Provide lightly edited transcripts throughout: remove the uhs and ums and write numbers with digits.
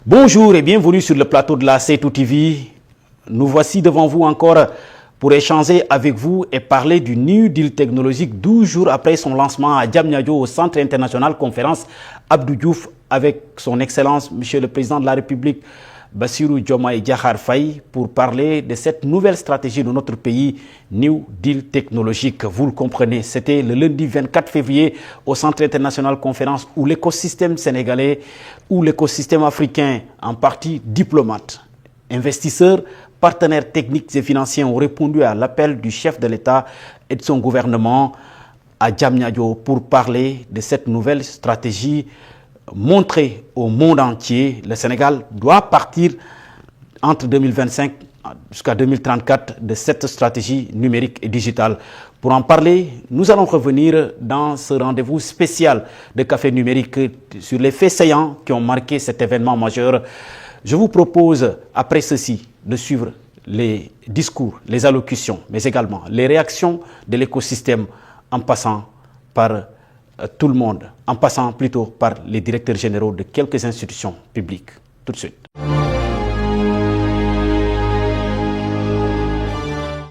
Bonjour et bienvenue sur le plateau de la C2 TV. Nous voici devant vous encore pour échanger avec vous et parler du New Deal technologique 12 jours après son lancement à Diamniadio au Centre international conférence Abdou Diouf avec son Excellence, Monsieur le Président de la République, Bassirou Diomaye Diakhar Faye, pour parler de cette nouvelle stratégie de notre pays, New Deal technologique. Vous le comprenez, c'était le lundi 24 février au Centre international conférence où l'écosystème sénégalais, où l'écosystème africain, en partie diplomates, investisseurs, partenaires techniques et financiers ont répondu à l'appel du chef de l'État et de son gouvernement à Diamniadio pour parler de cette nouvelle stratégie, montrer au monde entier. Le Sénégal doit partir entre 2025 jusqu'à 2034 de cette stratégie numérique et digitale. Pour en parler, nous allons revenir dans ce rendez-vous spécial de Café Numérique sur les faits saillants qui ont marqué cet événement majeur. Je vous propose, après ceci, de suivre les discours, les allocutions, mais également les réactions de l'écosystème en passant par tout le monde, en passant plutôt par les directeurs généraux de quelques institutions publiques. Tout de suite.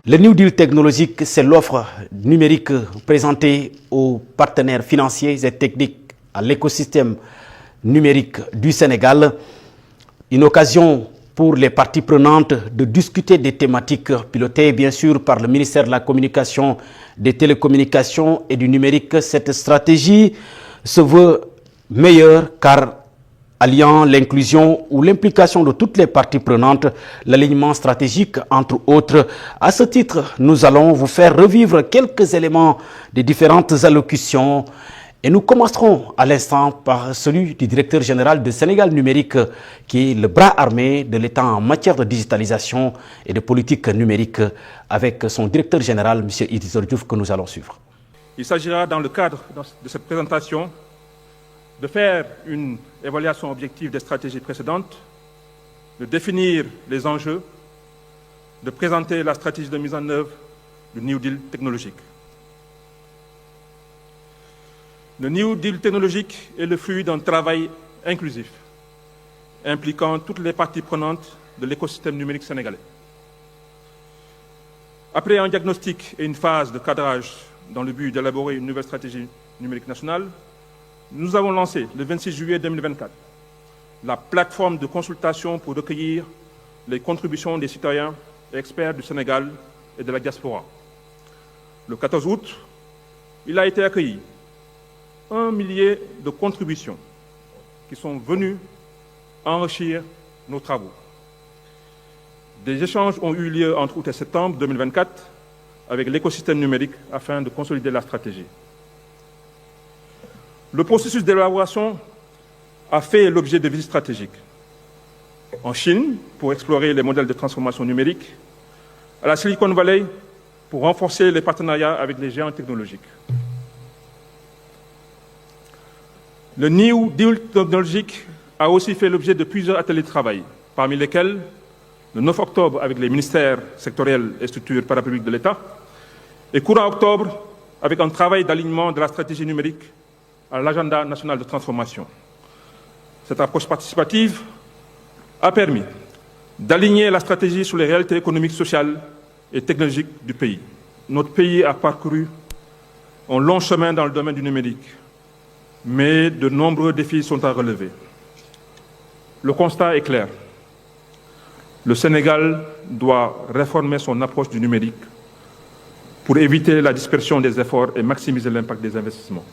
Le New Deal technologique, c'est l'offre numérique présentée aux partenaires financiers et techniques à l'écosystème numérique du Sénégal. Une occasion pour les parties prenantes de discuter des thématiques pilotées bien sûr par le ministère de la Communication, des Télécommunications et du Numérique. Cette stratégie se veut meilleure car alliant l'inclusion ou l'implication de toutes les parties prenantes, l'alignement stratégique entre autres. À ce titre, nous allons vous faire revivre quelques éléments des différentes allocutions. Et nous commencerons à l'instant par celui du directeur général de Sénégal Numérique, qui est le bras armé de l'État en matière de digitalisation et de politique numérique, avec son directeur général, M. Iddrissa Diouf, que nous allons suivre. Il s'agira, dans le cadre de cette présentation, de faire une évaluation objective des stratégies précédentes, de définir les enjeux, de présenter la stratégie de mise en œuvre du New Deal technologique. Le New Deal technologique est le fruit d'un travail inclusif, impliquant toutes les parties prenantes de l'écosystème numérique sénégalais. Après un diagnostic et une phase de cadrage dans le but d'élaborer une nouvelle stratégie numérique nationale, nous avons lancé le 26 juillet 2024 la plateforme de consultation pour recueillir les contributions des citoyens et experts du Sénégal et de la diaspora. Le 14 août, il a été accueilli 1 millier de contributions qui sont venues enrichir nos travaux. Des échanges ont eu lieu entre août et septembre 2024 avec l'écosystème numérique afin de consolider la stratégie. Le processus d'élaboration a fait l'objet de visites stratégiques. En Chine, pour explorer les modèles de transformation numérique, à la Silicon Valley, pour renforcer les partenariats avec les géants technologiques. Le New Deal technologique a aussi fait l'objet de plusieurs ateliers de travail, parmi lesquels, le 9 octobre avec les ministères sectoriels et structures parapubliques de l'État, et courant octobre avec un travail d'alignement de la stratégie numérique à l'agenda national de transformation. Cette approche participative a permis d'aligner la stratégie sur les réalités économiques, sociales et technologiques du pays. Notre pays a parcouru un long chemin dans le domaine du numérique, mais de nombreux défis sont à relever. Le constat est clair. Le Sénégal doit réformer son approche du numérique pour éviter la dispersion des efforts et maximiser l'impact des investissements.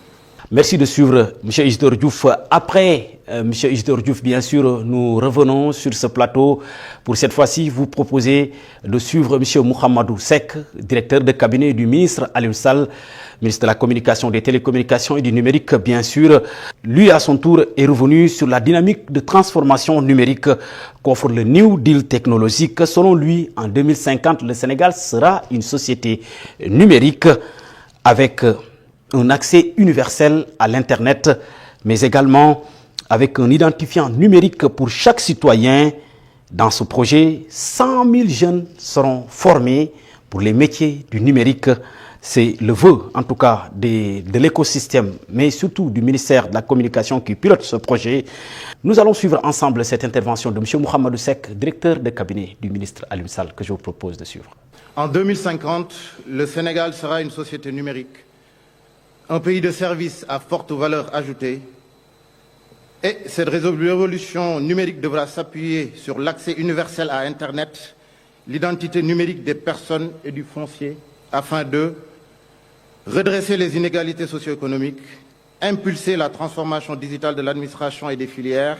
Merci de suivre M. Iddrissa Diouf. Après M. Iddrissa Diouf, bien sûr, nous revenons sur ce plateau pour cette fois-ci vous proposer de suivre M. Mouhamadou Seck, directeur de cabinet du ministre Aliou Sall, ministre de la Communication, des Télécommunications et du Numérique, bien sûr. Lui, à son tour, est revenu sur la dynamique de transformation numérique qu'offre le New Deal technologique. Selon lui, en 2050, le Sénégal sera une société numérique avec un accès universel à l'Internet, mais également avec un identifiant numérique pour chaque citoyen. Dans ce projet, 100 000 jeunes seront formés pour les métiers du numérique. C'est le vœu, en tout cas, de l'écosystème, mais surtout du ministère de la Communication qui pilote ce projet. Nous allons suivre ensemble cette intervention de M. Mohamedou Seck, directeur de cabinet du ministre Aliou Sall, que je vous propose de suivre. En 2050, le Sénégal sera une société numérique, un pays de services à forte valeur ajoutée. Et cette révolution numérique devra s'appuyer sur l'accès universel à Internet, l'identité numérique des personnes et du foncier, afin de redresser les inégalités socio-économiques, impulser la transformation digitale de l'administration et des filières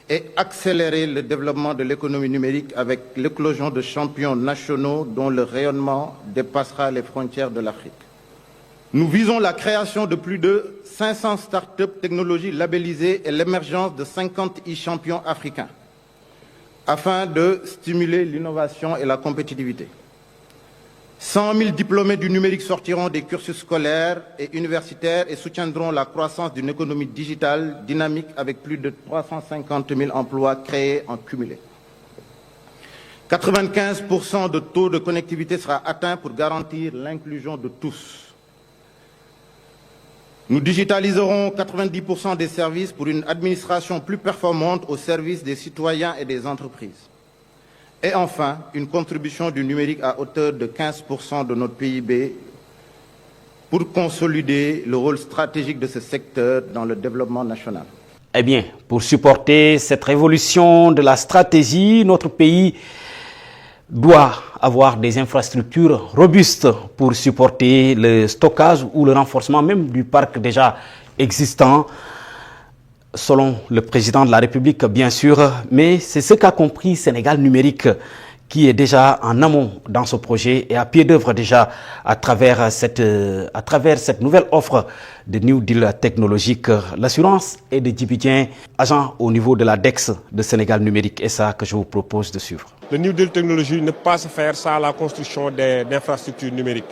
et accélérer le développement de l'économie numérique avec l'éclosion de champions nationaux dont le rayonnement dépassera les frontières de l'Afrique. Nous visons la création de plus de 500 start-up technologies labellisées et l'émergence de 50 e-champions africains afin de stimuler l'innovation et la compétitivité. 100 000 diplômés du numérique sortiront des cursus scolaires et universitaires et soutiendront la croissance d'une économie digitale dynamique avec plus de 350 000 emplois créés en cumulé. 95% de taux de connectivité sera atteint pour garantir l'inclusion de tous. Nous digitaliserons 90% des services pour une administration plus performante au service des citoyens et des entreprises. Et enfin, une contribution du numérique à hauteur de 15% de notre PIB pour consolider le rôle stratégique de ce secteur dans le développement national. Eh bien, pour supporter cette révolution de la stratégie, notre pays doit avoir des infrastructures robustes pour supporter le stockage ou le renforcement même du parc déjà existant, selon le président de la République, bien sûr. Mais c'est ce qu'a compris Sénégal Numérique, qui est déjà en amont dans ce projet et à pied d'œuvre déjà à travers cette nouvelle offre de New Deal technologique. L'assurance est de Djibidien, agent au niveau de la DEX de Sénégal Numérique, et ça que je vous propose de suivre. Le New Deal technologie ne peut pas se faire sans la construction d'infrastructures numériques.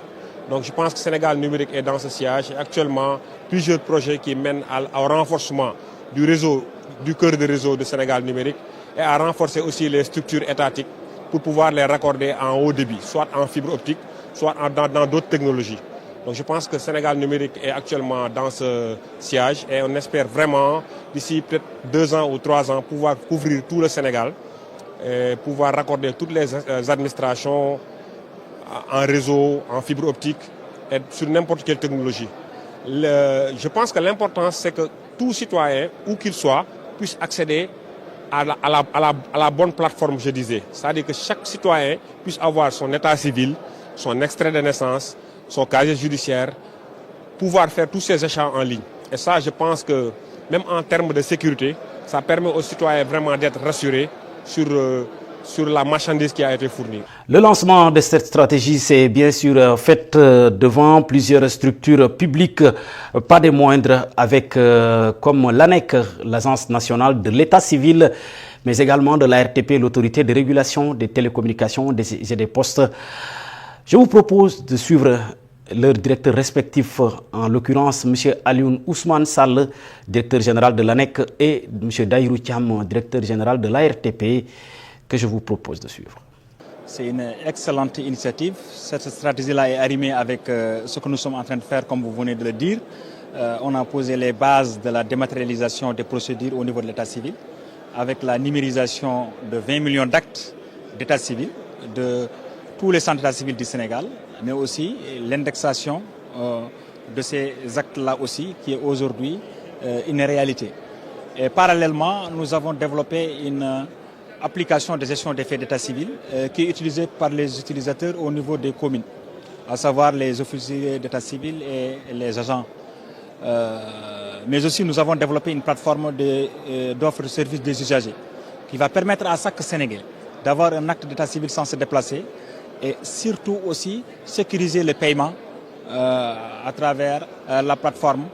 Donc je pense que Sénégal Numérique est dans ce sillage. Actuellement, plusieurs projets qui mènent au renforcement du réseau, du cœur de réseau de Sénégal Numérique et à renforcer aussi les structures étatiques pour pouvoir les raccorder en haut débit, soit en fibre optique, soit dans d'autres technologies. Donc je pense que Sénégal Numérique est actuellement dans ce sillage et on espère vraiment, d'ici peut-être 2 ans ou 3 ans, pouvoir couvrir tout le Sénégal et pouvoir raccorder toutes les administrations en réseau, en fibre optique et sur n'importe quelle technologie. Je pense que l'important, c'est que tout citoyen, où qu'il soit, puisse accéder à la bonne plateforme, je disais. C'est-à-dire que chaque citoyen puisse avoir son état civil, son extrait de naissance, son casier judiciaire, pouvoir faire tous ces échanges en ligne. Et ça, je pense que même en termes de sécurité, ça permet aux citoyens vraiment d'être rassurés sur la marchandise qui a été fournie. Le lancement de cette stratégie s'est bien sûr fait devant plusieurs structures publiques, pas des moindres, avec comme l'ANEC, l'Agence nationale de l'état civil, mais également de la RTP, l'autorité de régulation des télécommunications et des postes. Je vous propose de suivre leurs directeurs respectifs, en l'occurrence M. Alioune Ousmane Sall, directeur général de l'ANEC, et M. Daïrou Thiam, directeur général de la RTP, que je vous propose de suivre. C'est une excellente initiative. Cette stratégie-là est arrimée avec ce que nous sommes en train de faire, comme vous venez de le dire. On a posé les bases de la dématérialisation des procédures au niveau de l'état civil, avec la numérisation de 20 millions d'actes d'état civil de tous les centres d'état civil du Sénégal, mais aussi l'indexation de ces actes-là aussi, qui est aujourd'hui une réalité. Et parallèlement, nous avons développé une application de gestion des faits d'état civil qui est utilisée par les utilisateurs au niveau des communes, à savoir les officiers d'état civil et les agents. Mais aussi nous avons développé une plateforme d'offres de services des usagers qui va permettre à chaque Sénégalais d'avoir un acte d'état civil sans se déplacer et surtout aussi sécuriser le paiement à travers la plateforme.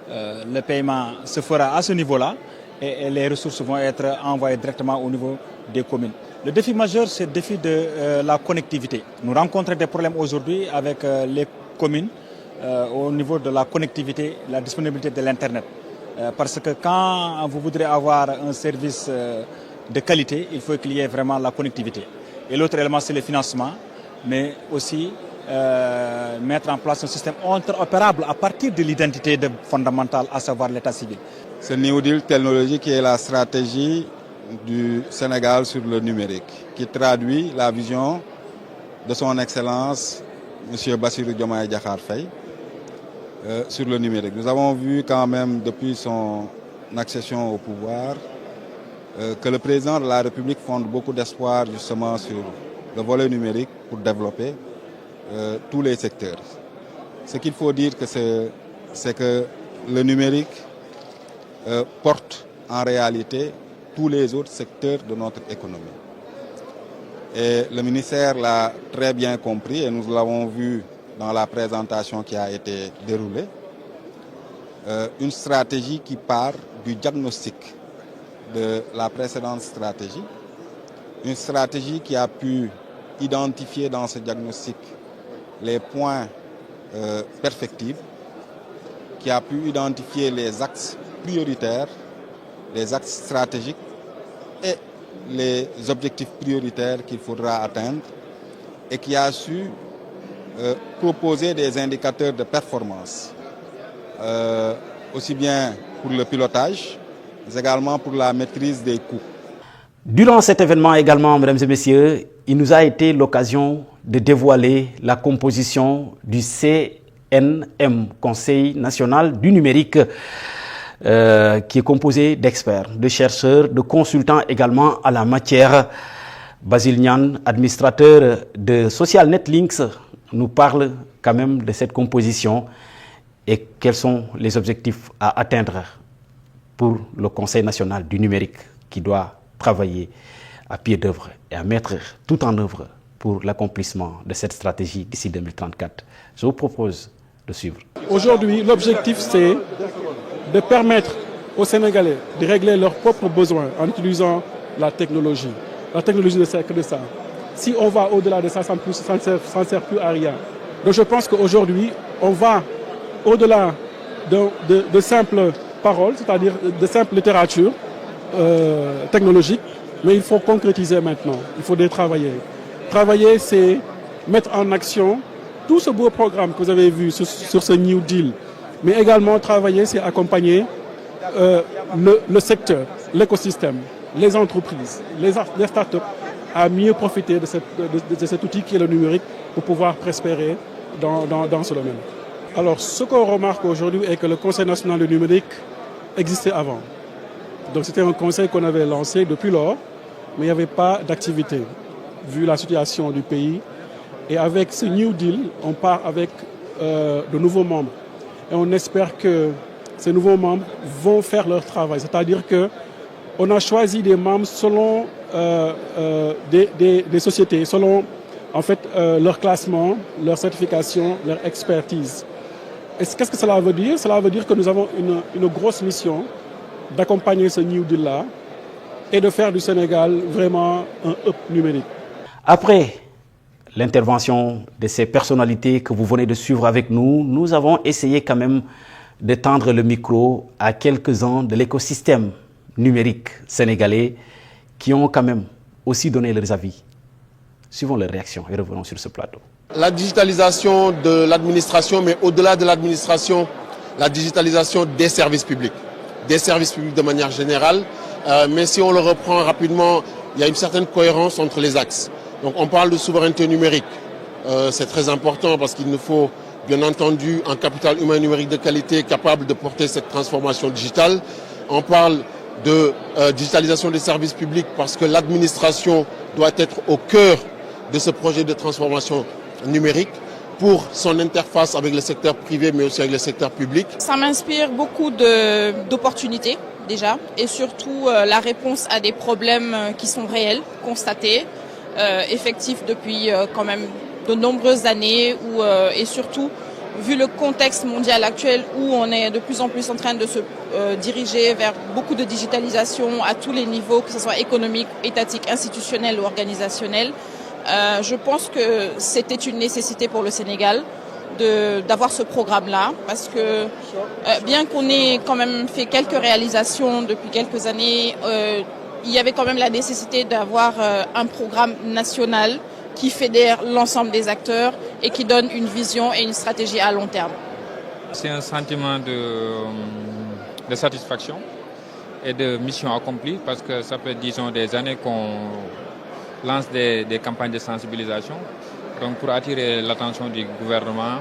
Le paiement se fera à ce niveau-là et les ressources vont être envoyées directement au niveau des communes. Le défi majeur, c'est le défi de la connectivité. Nous rencontrons des problèmes aujourd'hui avec les communes au niveau de la connectivité, la disponibilité de l'Internet. Parce que quand vous voudrez avoir un service de qualité, il faut qu'il y ait vraiment la connectivité. Et l'autre élément, c'est le financement. mais aussi mettre en place un système interopérable à partir de l'identité fondamentale, à savoir l'état civil. Ce New Deal technologique est la stratégie du Sénégal sur le numérique, qui traduit la vision de son Excellence, M. Bassirou Diomaye Diakhar Faye, sur le numérique. Nous avons vu quand même depuis son accession au pouvoir que le président de la République fonde beaucoup d'espoir justement sur le volet numérique pour développer tous les secteurs. Ce qu'il faut dire, c'est que le numérique porte en réalité tous les autres secteurs de notre économie. Et le ministère l'a très bien compris et nous l'avons vu dans la présentation qui a été déroulée. Une stratégie qui part du diagnostic de la précédente stratégie. Une stratégie qui a pu identifier dans ce diagnostic les points perfectibles, qui a pu identifier les axes prioritaires, les axes stratégiques et les objectifs prioritaires qu'il faudra atteindre et qui a su proposer des indicateurs de performance, aussi bien pour le pilotage, mais également pour la maîtrise des coûts. Durant cet événement également, mesdames et messieurs, il nous a été l'occasion de dévoiler la composition du CNM, Conseil national du numérique, qui est composé d'experts, de chercheurs, de consultants également à la matière. Basile Niane, administrateur de Social Net Links, nous parle quand même de cette composition et quels sont les objectifs à atteindre pour le Conseil national du numérique qui doit travailler à pied d'œuvre et à mettre tout en œuvre pour l'accomplissement de cette stratégie d'ici 2034. Je vous propose de suivre. Aujourd'hui, l'objectif, c'est de permettre aux Sénégalais de régler leurs propres besoins en utilisant la technologie. La technologie ne sert que de ça. Si on va au-delà de ça, ça ne sert plus à rien. Donc je pense qu'aujourd'hui, on va au-delà de simples paroles, c'est-à-dire de simple littérature technologique, mais il faut concrétiser maintenant, il faut travailler. Travailler, c'est mettre en action tout ce beau programme que vous avez vu sur ce New Deal, mais également travailler, c'est accompagner le secteur, l'écosystème, les entreprises, les startups à mieux profiter de cet outil qui est le numérique pour pouvoir prospérer dans ce domaine. Alors, ce qu'on remarque aujourd'hui est que le Conseil national du numérique existait avant. Donc c'était un conseil qu'on avait lancé depuis lors, mais il n'y avait pas d'activité, vu la situation du pays. Et avec ce New Deal, on part avec de nouveaux membres. Et on espère que ces nouveaux membres vont faire leur travail. C'est-à-dire qu'on a choisi des membres selon des sociétés, selon en fait, leur classement, leur certification, leur expertise. Et qu'est-ce que cela veut dire? Cela veut dire que nous avons une grosse mission d'accompagner ce New Deal-là et de faire du Sénégal vraiment un hub numérique. Après l'intervention de ces personnalités que vous venez de suivre avec nous, nous avons essayé quand même de tendre le micro à quelques-uns de l'écosystème numérique sénégalais qui ont quand même aussi donné leurs avis. Suivons leurs réactions et revenons sur ce plateau. La digitalisation de l'administration, mais au-delà de l'administration, la digitalisation des services publics de manière générale. Mais si on le reprend rapidement, il y a une certaine cohérence entre les axes. Donc on parle de souveraineté numérique. C'est très important parce qu'il nous faut bien entendu un capital humain numérique de qualité capable de porter cette transformation digitale. On parle de digitalisation des services publics parce que l'administration doit être au cœur de ce projet de transformation numérique pour son interface avec le secteur privé mais aussi avec le secteur public. Ça m'inspire beaucoup d'opportunités déjà et surtout la réponse à des problèmes qui sont réels, constatés, effectifs depuis quand même de nombreuses années et surtout vu le contexte mondial actuel où on est de plus en plus en train de se diriger vers beaucoup de digitalisation à tous les niveaux, que ce soit économique, étatique, institutionnel ou organisationnel. Je pense que c'était une nécessité pour le Sénégal d'avoir ce programme-là parce que bien qu'on ait quand même fait quelques réalisations depuis quelques années, il y avait quand même la nécessité d'avoir un programme national qui fédère l'ensemble des acteurs et qui donne une vision et une stratégie à long terme. C'est un sentiment de satisfaction et de mission accomplie parce que ça fait, disons, des années qu'on lance des campagnes de sensibilisation donc pour attirer l'attention du gouvernement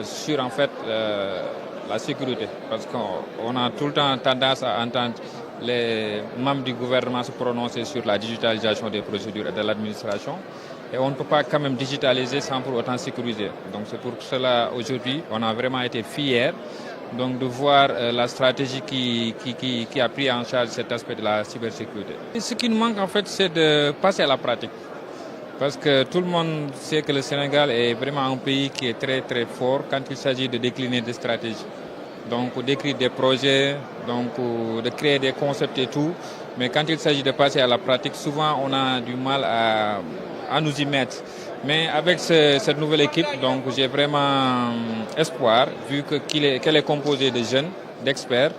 sur en fait la sécurité, parce qu'on a tout le temps tendance à entendre les membres du gouvernement se prononcer sur la digitalisation des procédures et de l'administration, et on ne peut pas quand même digitaliser sans pour autant sécuriser. Donc c'est pour cela aujourd'hui on a vraiment été fiers donc de voir la stratégie qui a pris en charge cet aspect de la cybersécurité. Et ce qui nous manque en fait, c'est de passer à la pratique. Parce que tout le monde sait que le Sénégal est vraiment un pays qui est très très fort quand il s'agit de décliner des stratégies. Donc d'écrire des projets, donc de créer des concepts et tout. Mais quand il s'agit de passer à la pratique, souvent on a du mal à nous y mettre. Mais avec cette nouvelle équipe, donc j'ai vraiment espoir, vu qu'elle est composée de jeunes, d'experts,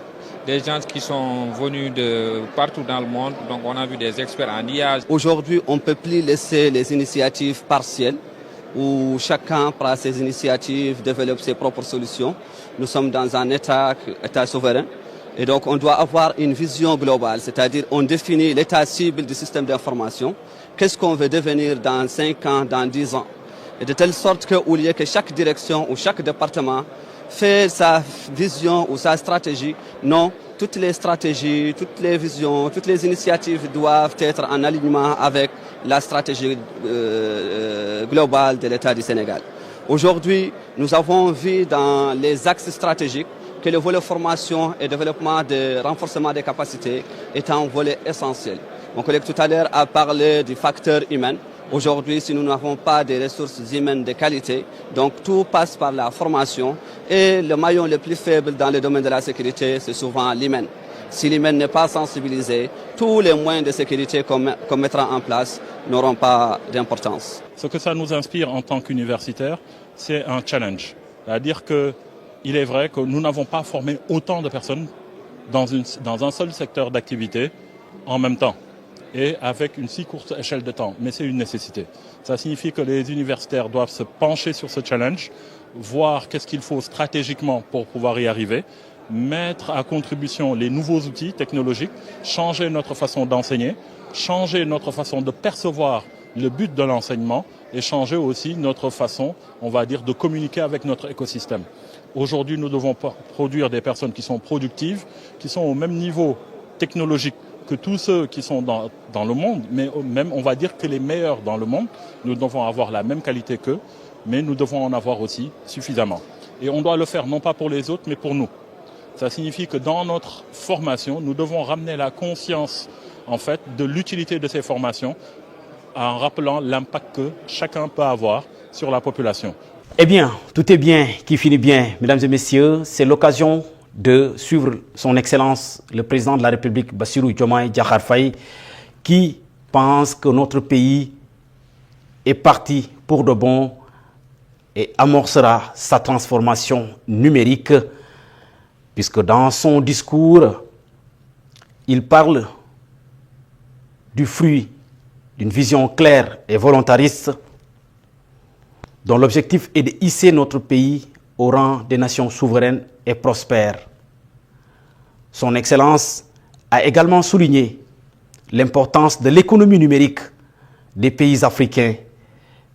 des gens qui sont venus de partout dans le monde. Donc on a vu des experts en IA. Aujourd'hui, on ne peut plus laisser les initiatives partielles où chacun prend ses initiatives, développe ses propres solutions. Nous sommes dans un État souverain et donc on doit avoir une vision globale, c'est-à-dire on définit l'état cible du système d'information. Qu'est-ce qu'on veut devenir dans 5 ans, dans 10 ans? Et de telle sorte qu'au lieu que chaque direction ou chaque département fait sa vision ou sa stratégie, non, toutes les stratégies, toutes les visions, toutes les initiatives doivent être en alignement avec la stratégie globale de l'État du Sénégal. Aujourd'hui, nous avons vu dans les axes stratégiques que le volet formation et développement de renforcement des capacités est un volet essentiel. Mon collègue tout à l'heure a parlé du facteur humain. Aujourd'hui, si nous n'avons pas de ressources humaines de qualité, donc tout passe par la formation. Et le maillon le plus faible dans le domaine de la sécurité, c'est souvent l'humain. Si l'humain n'est pas sensibilisé, tous les moyens de sécurité qu'on mettra en place n'auront pas d'importance. Ce que ça nous inspire en tant qu'universitaires, c'est un challenge. C'est-à-dire qu'il est vrai que nous n'avons pas formé autant de personnes dans un seul secteur d'activité en même temps et avec une si courte échelle de temps. Mais c'est une nécessité. Ça signifie que les universitaires doivent se pencher sur ce challenge, voir qu'est-ce qu'il faut stratégiquement pour pouvoir y arriver, mettre à contribution les nouveaux outils technologiques, changer notre façon d'enseigner, changer notre façon de percevoir le but de l'enseignement et changer aussi notre façon, on va dire, de communiquer avec notre écosystème. Aujourd'hui, nous devons produire des personnes qui sont productives, qui sont au même niveau technologique que tous ceux qui sont dans le monde, mais même, on va dire que les meilleurs dans le monde, nous devons avoir la même qualité qu'eux, mais nous devons en avoir aussi suffisamment. Et on doit le faire non pas pour les autres, mais pour nous. Ça signifie que dans notre formation, nous devons ramener la conscience, en fait, de l'utilité de ces formations en rappelant l'impact que chacun peut avoir sur la population. Eh bien, tout est bien qui finit bien, mesdames et messieurs. C'est l'occasion de suivre son Excellence, le président de la République, Bassirou Diomaye Diakhar Faye, qui pense que notre pays est parti pour de bon et amorcera sa transformation numérique, puisque dans son discours, il parle du fruit d'une vision claire et volontariste dont l'objectif est de hisser notre pays au rang des nations souveraines et prospères. Son Excellence a également souligné l'importance de l'économie numérique des pays africains,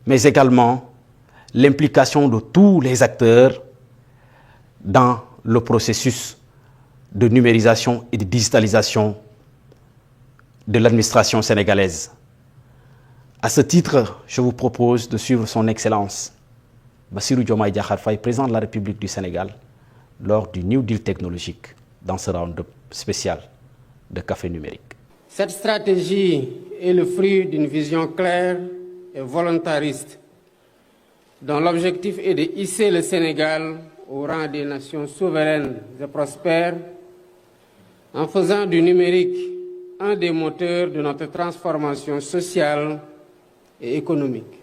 mais également l'implication de tous les acteurs dans le processus de numérisation et de digitalisation de l'administration sénégalaise. À ce titre, je vous propose de suivre son Excellence Bassirou Diomaye Diakhar Faye, président de la République du Sénégal, lors du New Deal technologique dans ce round spécial de Café Numérique. Cette stratégie est le fruit d'une vision claire et volontariste dont l'objectif est de hisser le Sénégal au rang des nations souveraines et prospères en faisant du numérique un des moteurs de notre transformation sociale et économique.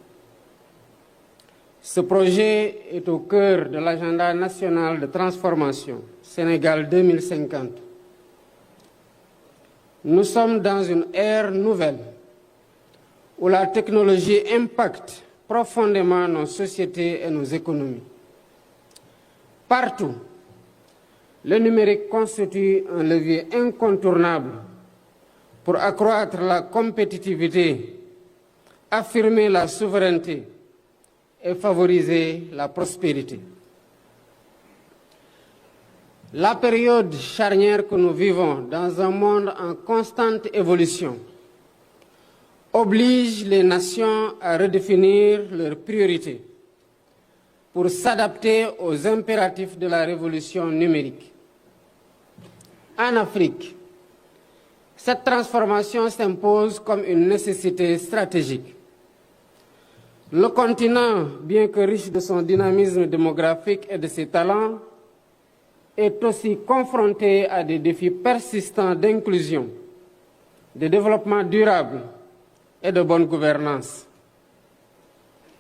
Ce projet est au cœur de l'agenda national de transformation Sénégal 2050. Nous sommes dans une ère nouvelle où la technologie impacte profondément nos sociétés et nos économies. Partout, le numérique constitue un levier incontournable pour accroître la compétitivité, affirmer la souveraineté et favoriser la prospérité. La période charnière que nous vivons dans un monde en constante évolution oblige les nations à redéfinir leurs priorités pour s'adapter aux impératifs de la révolution numérique. En Afrique, cette transformation s'impose comme une nécessité stratégique. Le continent, bien que riche de son dynamisme démographique et de ses talents, est aussi confronté à des défis persistants d'inclusion, de développement durable et de bonne gouvernance.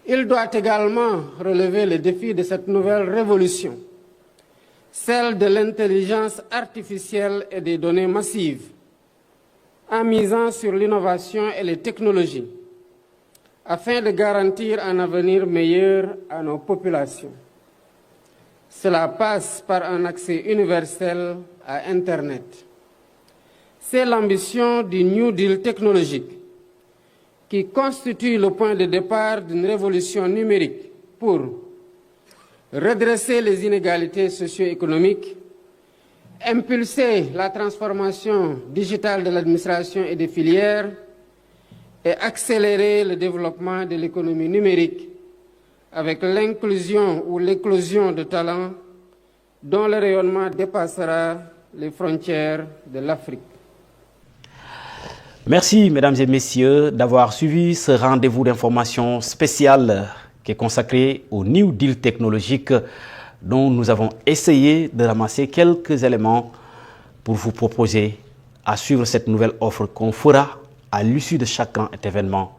Il doit également relever le défi de cette nouvelle révolution, celle de l'intelligence artificielle et des données massives, en misant sur l'innovation et les technologies, afin de garantir un avenir meilleur à nos populations. Cela passe par un accès universel à Internet. C'est l'ambition du New Deal technologique qui constitue le point de départ d'une révolution numérique pour redresser les inégalités socio-économiques, impulser la transformation digitale de l'administration et des filières et accélérer le développement de l'économie numérique avec l'inclusion ou l'éclosion de talents dont le rayonnement dépassera les frontières de l'Afrique. Merci, mesdames et messieurs, d'avoir suivi ce rendez-vous d'information spécial qui est consacré au New Deal technologique dont nous avons essayé de ramasser quelques éléments pour vous proposer à suivre cette nouvelle offre qu'on fera à l'issue de chaque grand événement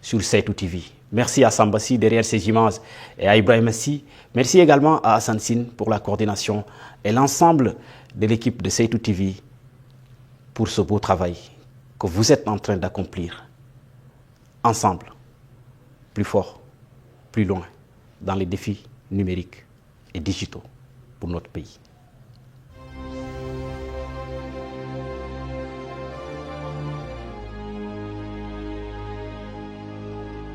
sur Seitou TV. Merci à Sambassi derrière ces images et à Ibrahim Assi. Merci également à Hassan Sine pour la coordination et l'ensemble de l'équipe de Seitou TV pour ce beau travail que vous êtes en train d'accomplir ensemble, plus fort, plus loin, dans les défis numériques et digitaux pour notre pays.